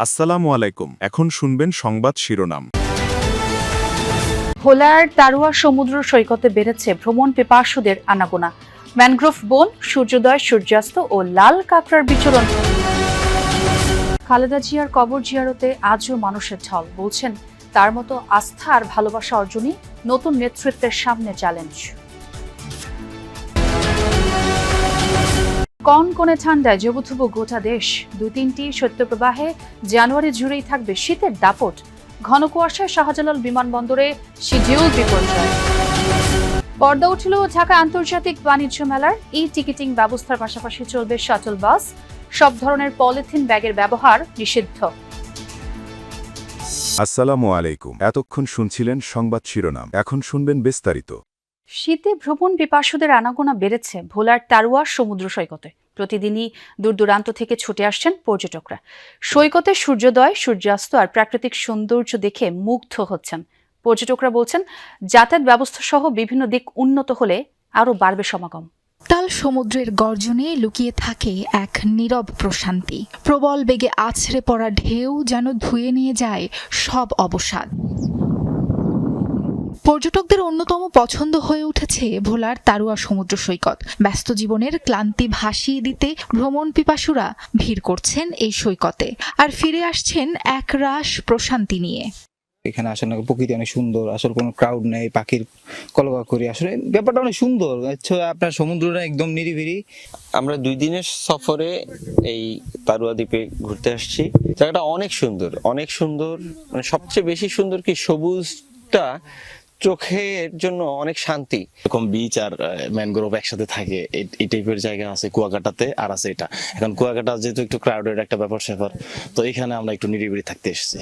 আসসালামু আলাইকুম। এখন শুনবেন সংবাদ শিরোনাম। ভোলার তারুয়া সমুদ্র সৈকতে বেড়েছে ভ্রমণ পিপাসুদের আনাগোনা। ম্যানগ্রোভ বন, সূর্যোদয়, সূর্যাস্ত ও লাল কাঁকড়ার বিচরণ। খালেদা জিয়ার কবর জিয়ারতে আজও মানুষের ঢল। বলছেন তার মতো আস্থা আর ভালোবাসা অর্জনই নতুন নেতৃত্বের সামনে চ্যালেঞ্জ। কনকনে ঠান্ডায় জবুথুবু গোটা দেশ। ২-৩টি শৈত্যপ্রবাহে জানুয়ারি জুড়েই থাকবে শীতের দাপট। ঘন কুয়াশায় শাহজালাল বিমানবন্দরে শিডিউল বিপর্যয়। পর্দা উঠল ঢাকা আন্তর্জাতিক বাণিজ্য মেলার। টিকিটিং ব্যবস্থার পাশাপাশি চলবে শাটল বাস। সব ধরনের পলিথিন ব্যাগের ব্যবহার নিষিদ্ধ। আসসালামু আলাইকুম। এতক্ষণ শুনছিলেন সংবাদ শিরোনাম, এখন শুনবেন বিস্তারিত। শীতে ভ্রমণ পিপাসুদের আনাগোনা বেড়েছে ভোলার তারুয়া সমুদ্র সৈকতে। প্রতিদিনই দূর দূরান্ত থেকে ছুটে আসছেন পর্যটকরা। সৈকতে সূর্যোদয়, সূর্যাস্ত আর প্রাকৃতিক সৌন্দর্য দেখে মুগ্ধ হচ্ছেন। পর্যটকরা বলছেন যাতায়াত ব্যবস্থা সহ বিভিন্ন দিক উন্নত হলে আরও বাড়বে সমাগম। তাল সমুদ্রের গর্জনে লুকিয়ে থাকে এক নীরব প্রশান্তি। প্রবল বেগে আছড়ে পড়া ঢেউ যেন ধুয়ে নিয়ে যায় সব অবসাদ। পর্যটকদের অন্যতম পছন্দ হয়ে উঠেছে ভোলার তারুয়া সমুদ্র সৈকত। ব্যস্ত জীবনের ক্লান্তি ভাসিয়ে দিতে ভ্রমণ পিপাসুরা ভিড় করছেন এই সৈকতে, আর ফিরে আসছেন একরাশ প্রশান্তি নিয়ে। এখানে আসলে প্রকৃতি অনেক সুন্দর, আসলে কোনো ক্রাউড নেই, পাখির কলকাকলি, আসলে ব্যাপারটা অনেক সুন্দর। আপনার সমুদ্রটা একদম নিরিবিলি। আমরা 2 দিনের সফরে এই তারুয়া দ্বীপে ঘুরতে আসছি। জায়গাটা অনেক সুন্দর, অনেক সুন্দর। মানে সবচেয়ে বেশি সুন্দর কি সবুজটা চোখের জন্য অনেক শান্তি। এরকম বিচ আর ম্যানগ্রোভ একসাথে থাকে, এই টাইপের জায়গা আছে কুয়াকাটাতে, আর আছে এটা। এখন কুয়াকাটা যেহেতু একটু ক্রাউডেড একটা ব্যাপার স্যাপার, তো এখানে আমরা একটু নিরিবিলি থাকতে এসেছি।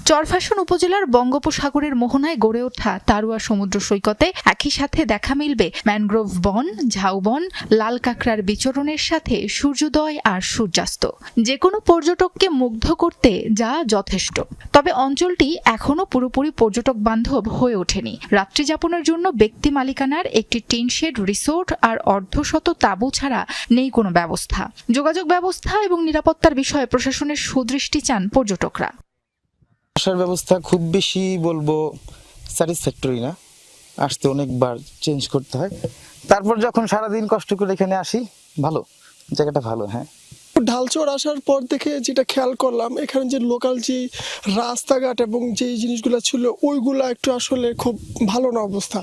চরফ্যাশন উপজেলার বঙ্গোপসাগরের মোহনায় গড়ে ওঠা তারুয়া সমুদ্র সৈকতে একই সাথে দেখা মিলবে ম্যানগ্রোভ বন, ঝাউবন, লাল কাঁকড়ার বিচরণের সাথে সূর্যোদয় আর সূর্যাস্ত। যে কোনো পর্যটককে মুগ্ধ করতে যা যথেষ্ট। তবে অঞ্চলটি এখনো পুরোপুরি পর্যটক বান্ধব হয়ে ওঠেনি। রাত্রি যাপনের জন্য ব্যক্তি মালিকানার একটি টিনশেড রিসোর্ট আর অর্ধশত তাঁবু ছাড়া নেই কোনো ব্যবস্থা। যোগাযোগ ব্যবস্থা এবং নিরাপত্তার বিষয়ে প্রশাসনের সুদৃষ্টি চান পর্যটকরা। আসার ব্যবস্থা খুব বেশি বলবো স্যাটিসফ্যাক্টরি না, আসতে অনেকবার চেঞ্জ করতে হয়। তারপর যখন সারাদিন কষ্ট করে এখানে আসি, ভালো জায়গাটা, ভালো। হ্যাঁ, ঢালচর আসার পর থেকে যেটা খেয়াল করলাম, এখানে যে লোকাল যে রাস্তাঘাট এবং যে জিনিসগুলো ছিল ওইগুলো একটু আসলে খুব ভালো না অবস্থা।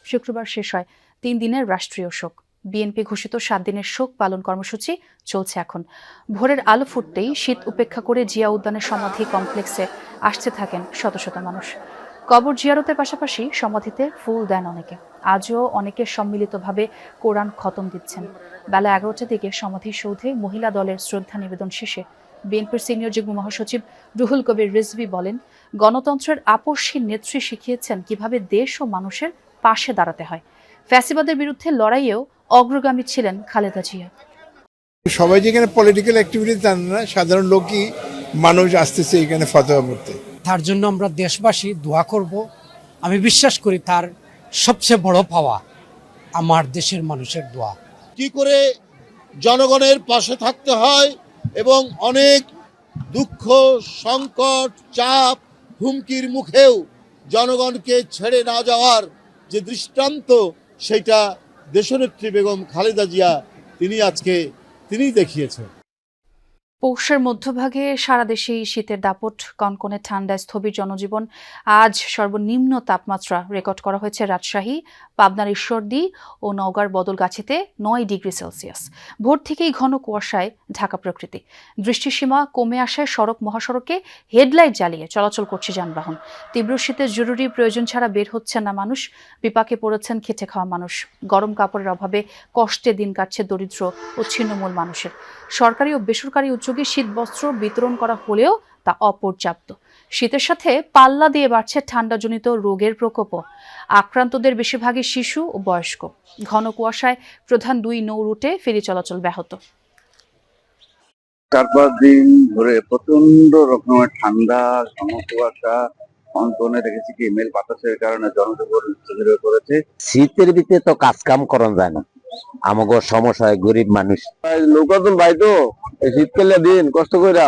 শুক্রবার শেষ হয় 3 দিনের রাষ্ট্রীয় শোক। বিএনপি ঘোষিত 7 দিনের শোক পালন কর্মসূচি চলছে এখন। ভোরের আলো ফুটতেই শীত উপেক্ষা করে জিয়া উদ্যানের সমাধি কমপ্লেক্সে আসতে থাকেন শত শত মানুষ। কবর জিয়ারতের পাশাপাশি সমাধিতে ফুল দেন অনেকে। আজও অনেকে সম্মিলিতভাবে কোরআন খতম দিচ্ছেন। বেলা 11টার দিকে সমাধিসৌধে মহিলা দলের শ্রদ্ধা নিবেদন শেষে বিএনপির সিনিয়র যুগ্ম মহাসচিব রুহুল কবির রিজভী বলেন, গণতন্ত্রের আপসহীন নেত্রী শিখিয়েছেন কিভাবে দেশ ও মানুষের পাশে দাঁড়াতে হয়। ফ্যাসিবাদের বিরুদ্ধে লড়াইয়েও অগ্রগামী ছিলেন খালেদা জিয়া। সবাই যেখানে পলিটিক্যাল অ্যাক্টিভিটি জান না, সাধারণ লোকই মানুষ আসতেছে এখানে ফতোয়া পড়তে। তার জন্য আমরা দেশবাসী দোয়া করব। আমি বিশ্বাস করি তার সবচেয়ে বড় পাওয়া আমার দেশের মানুষের দোয়া। কি করে জনগণের পাশে থাকতে হয় এবং অনেক দুঃখ, সংকট, চাপ, হুমকির মুখেও জনগণকে ছেড়ে না যাওয়ার যে দৃষ্টান্ত, সেটা দেশনেত্রী বেগম খালেদা জিয়া তিনি দেখিয়েছেন। পৌষের মধ্যভাগে সারা দেশেই শীতের দাপট, কনকনে ঠান্ডায় স্থবির জনজীবন। আজ সর্বনিম্ন তাপমাত্রা রেকর্ড করা হয়েছে রাজশাহী, পাবনার ঈশ্বরদী ও নওগাঁর বদলগাছিতে 9 ডিগ্রি সেলসিয়াস। ভোর থেকেই ঘন কুয়াশায় ঢাকা প্রকৃতি। দৃষ্টিসীমা কমে আসায় সড়ক মহাসড়কে হেডলাইট জ্বালিয়ে চলাচল করছে যানবাহন। তীব্র শীতে জরুরি প্রয়োজন ছাড়া বের হচ্ছেন না মানুষ। বিপাকে পড়েছেন খেটে খাওয়া মানুষ। গরম কাপড়ের অভাবে কষ্টে দিন কাটছে দরিদ্র ও ছিন্নমূল মানুষের। সরকারি ও বেসরকারি উদ্যোগে শীতবস্ত্র বিতরণ করা হলেও তা অপর্যাপ্ত। শীতের সাথে পাল্লা দিয়ে বাড়ছে ঠান্ডাজনিত রোগের প্রকোপও। আক্রান্তদের বেশিরভাগই শিশু ও বয়স্ক। ঘন কুয়াশায় প্রধান 2 নৌ রুটে ফেরি চলাচল ব্যাহত। 4-5 দিন ধরে প্রচন্ড রকমের ঠান্ডা, ঘন কুয়াশা, কনকনে রেখেছি কি মেল বাতাসের কারণে জনজীবন স্থবির হয়ে পড়েছে। শীতের ভিতরে তো কাজ কাম করা যায় না, আমাকে সমস্যা হয়, গরিব মানুষ। নৌকাতুন ভাই তো শীতকালে দিন কষ্ট কইরা,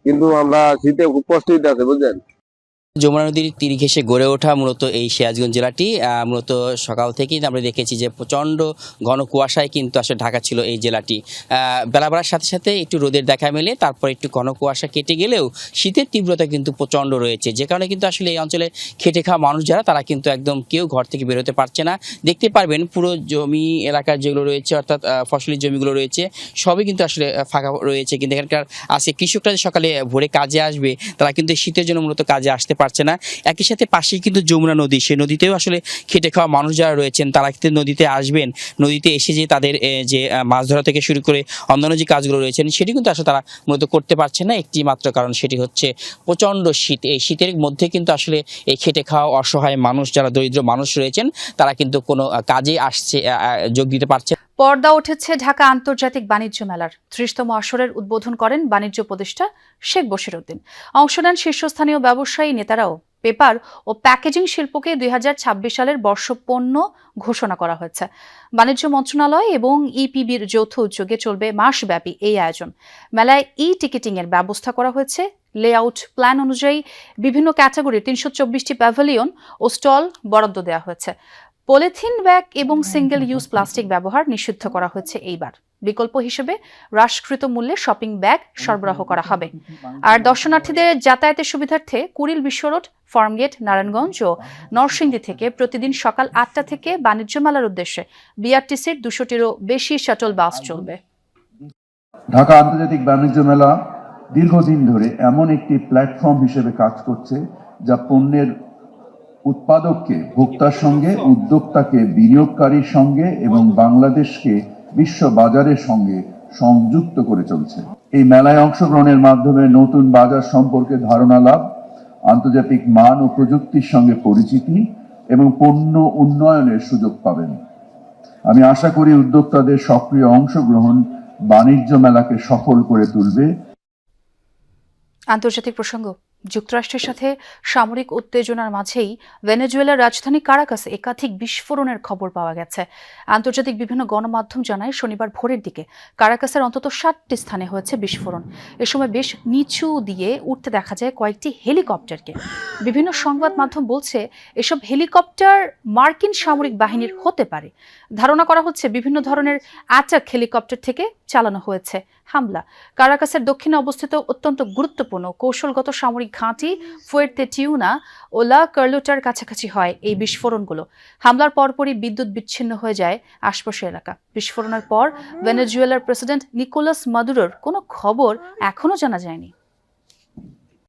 কিন্তু আমরা শীতে খুব কষ্ট হইতে আছে বুঝলেন। যমুনা নদীর তীর ঘেঁষে গড়ে ওঠা মূলত এই সিরাজগঞ্জ জেলাটি মূলত সকাল থেকেই আমরা দেখেছি যে প্রচণ্ড ঘন কুয়াশায় কিন্তু আসলে ঢাকা ছিল এই জেলাটি। বেলা বাড়ার সাথে সাথে একটু রোদের দেখা মেলে, তারপর একটু ঘন কুয়াশা কেটে গেলেও শীতের তীব্রতা কিন্তু প্রচণ্ড রয়েছে, যে কারণে কিন্তু আসলে এই অঞ্চলে খেটে খাওয়া মানুষ যারা, তারা কিন্তু একদম কেউ ঘর থেকে বেরোতে পারছে না। দেখতে পারবেন পুরো জমি এলাকার যেগুলো রয়েছে, অর্থাৎ ফসলি জমিগুলো রয়েছে, সবই কিন্তু আসলে ফাঁকা রয়েছে। কিন্তু এখানকার আজকে কৃষকরা সকালে ভোরে কাজে আসবে, তারা কিন্তু শীতের জন্য মূলত কাজে আসতে পারছে না। একই সাথে পাশেই কিন্তু যমুনা নদী, সেই নদীতেও আসলে খেটে খাওয়া মানুষ যারা রয়েছেন, তারা কিন্তু নদীতে আসবেন, নদীতে এসে যে তাদের যে মাছ ধরা থেকে শুরু করে অন্যান্য যে কাজগুলো রয়েছেন, সেটি কিন্তু আসলে তারা মূলত করতে পারছে না। একটি মাত্র কারণ, সেটি হচ্ছে প্রচণ্ড শীত। এই শীতের মধ্যে কিন্তু আসলে এই খেটে খাওয়া অসহায় মানুষ, যারা দরিদ্র মানুষ রয়েছেন, তারা কিন্তু কোনো কাজে আসছে যোগ দিতে পারছে। পর্দা উঠেছে ঢাকা আন্তর্জাতিক বাণিজ্য মেলার 30তম আসরের উদ্বোধন করেন বাণিজ্য উপদেষ্টা শেখ বশিরউদ্দিন। অংশ নেন শীর্ষস্থানীয় ব্যবসায়ী নেতারাও। পেপার ও প্যাকেজিং শিল্পকে 2026 সালের বর্ষপণ্য ঘোষণা করা হয়েছে। বাণিজ্য মন্ত্রণালয় এবং ইপিবির যৌথ উদ্যোগে চলবে মাসব্যাপী এই আয়োজন। মেলায় টিকিটিং এর ব্যবস্থা করা হয়েছে। লেআউট প্ল্যান অনুযায়ী বিভিন্ন ক্যাটাগরির 324টি প্যাভিলিয়ন ও স্টল বরাদ্দ দেওয়া হয়েছে। পলিথিন ব্যাগ এবং সিঙ্গেল ইউজ প্লাস্টিক ব্যবহার নিষিদ্ধ করা হয়েছে এইবার। বিকল্প হিসেবে হ্রাসকৃত মূল্যে শপিং ব্যাগ সরবরাহ করা হবে। আর দর্শনার্থীদের যাতায়াতের সুবিধার্থে কুড়িল বিশ্বরোড, ফার্মগেট, নারায়ণগঞ্জ ও নরসিংদী থেকে প্রতিদিন সকাল 8টা থেকে বাণিজ্য মেলার উদ্দেশ্যে বিআরটিসির 200টিরও বেশি শাটল বাস চলবে। ঢাকা আন্তর্জাতিক বাণিজ্য মেলা দীর্ঘদিন ধরে এমন একটি প্ল্যাটফর্ম হিসেবে কাজ করছে, যা পণ্যের উৎপাদককে ভোক্তার সঙ্গে, উদ্যোক্তাকে বিনিয়োগকারীর সঙ্গে এবং বাংলাদেশকে বিশ্ব বাজারের সঙ্গে সংযুক্ত করে চলছে। এই মেলায় অংশগ্রহণের মাধ্যমে নতুন বাজার সম্পর্কে ধারণা লাভ, আন্তর্জাতিক মান ও প্রযুক্তির সঙ্গে পরিচিতি এবং পণ্য উন্নয়নের সুযোগ পাবেন। আমি আশা করি উদ্যোক্তাদের সক্রিয় অংশগ্রহণ বাণিজ্য মেলাকে সফল করে তুলবে। আন্তর্জাতিক প্রসঙ্গ। যুক্তরাষ্ট্রের সাথে সামরিক উত্তেজনার মাঝেই ভেনেজুয়েলার রাজধানী কারাকাসে একাধিক বিস্ফোরণের খবর পাওয়া গেছে। আন্তর্জাতিক বিভিন্ন গণমাধ্যম জানায় শনিবার ভোরের দিকে কারাকাসের অন্তত 7টি স্থানে হয়েছে বিস্ফোরণ। এ সময় বেশ নিচু দিয়ে উঠতে দেখা যায় কয়েকটি হেলিকপ্টারকে। বিভিন্ন সংবাদ মাধ্যম বলছে এসব হেলিকপ্টার মার্কিন সামরিক বাহিনীর হতে পারে। ধারণা করা হচ্ছে বিভিন্ন ধরনের অ্যাটাক হেলিকপ্টার থেকে চালানো হয়েছে হামলা। কারাকাসের দক্ষিণে অবস্থিত অত্যন্ত গুরুত্বপূর্ণ কৌশলগত সামরিক ঘাঁটি ফুয়ের্তেটিউনা ও লা কার্লোটার কাছাকাছি হয় এই বিস্ফোরণগুলো। হামলার পরপরই বিদ্যুৎ বিচ্ছিন্ন হয়ে যায় আশপাশের এলাকা। বিস্ফোরণের পর ভেনেজুয়েলার প্রেসিডেন্ট নিকোলাস মাদুরোর কোনো খবর এখনো জানা যায়নি।